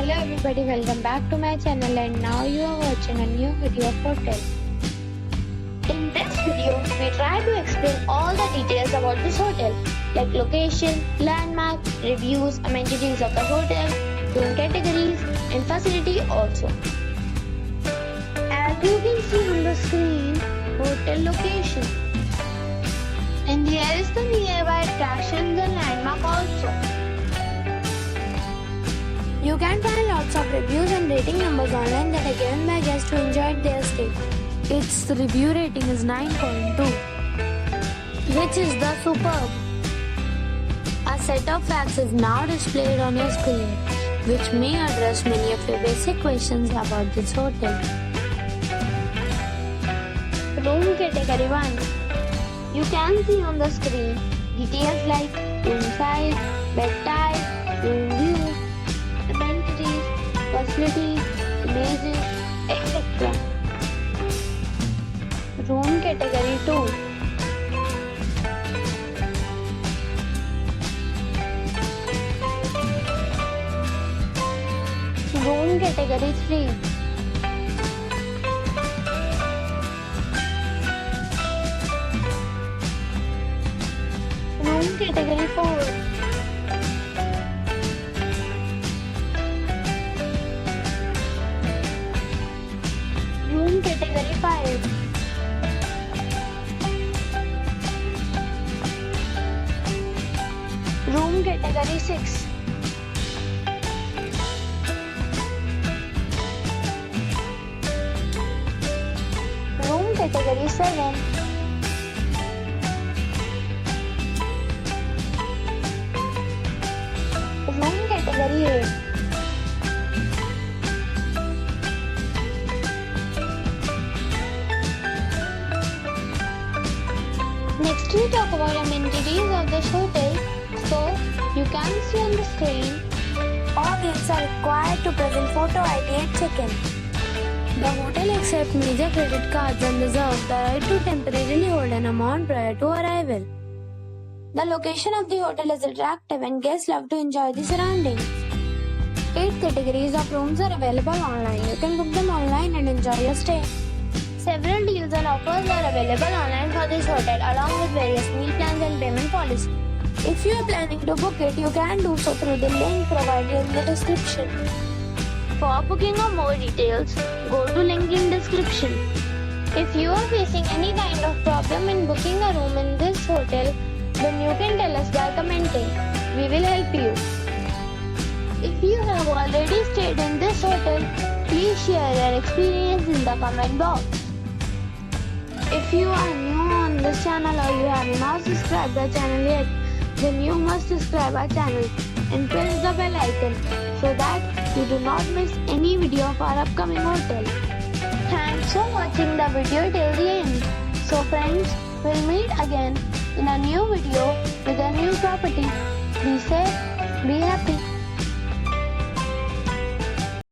Hello everybody, welcome back to my channel, and now you are watching a new video of hotel. In this video, we try to explain all the details about this hotel, like location, landmark, reviews, amenities of the hotel, room categories and facility also. As you can see on the screen, hotel location. And here is the nearby attractions and landmark also. You can find lots of reviews and rating numbers online that are given by guests who enjoyed their stay. Its review rating is 9.2, which is the superb. A set of facts is now displayed on your screen, which may address many of your basic questions about this hotel. Room category 1. You can see on the screen details like room size, bed type, room view, amenities, facilities, images, etc. Room category 2. Room category 3. Room category 4. Room category 5. Room category 6. Room category 7. Room category 8. Next we talk about amenities of this hotel. So, you can see on the screen, all guests are required to present photo ID at check-in. The hotel accepts major credit cards and reserves the right to temporarily hold an amount prior to arrival. The location of the hotel is attractive and guests love to enjoy the surroundings. 8 categories of rooms are available online. You can book them online and enjoy your stay. Several deals and offers are available online for this hotel, along with various meal plans and payment policies. If you are planning to book it, you can do so through the link provided in the description. For booking or more details, go to link in description. If you are facing any kind of problem in booking a room in this hotel, then you can tell us by commenting. We will help you. If you have already stayed in this hotel, please share your experience in the comment box. If you are new on this channel or you have not subscribed the channel yet, then you must subscribe our channel and press the bell icon so that you do not miss any video of our upcoming hotel. Thanks for watching the video till the end. So friends, we'll meet again in a new video with a new property. Be safe, be happy.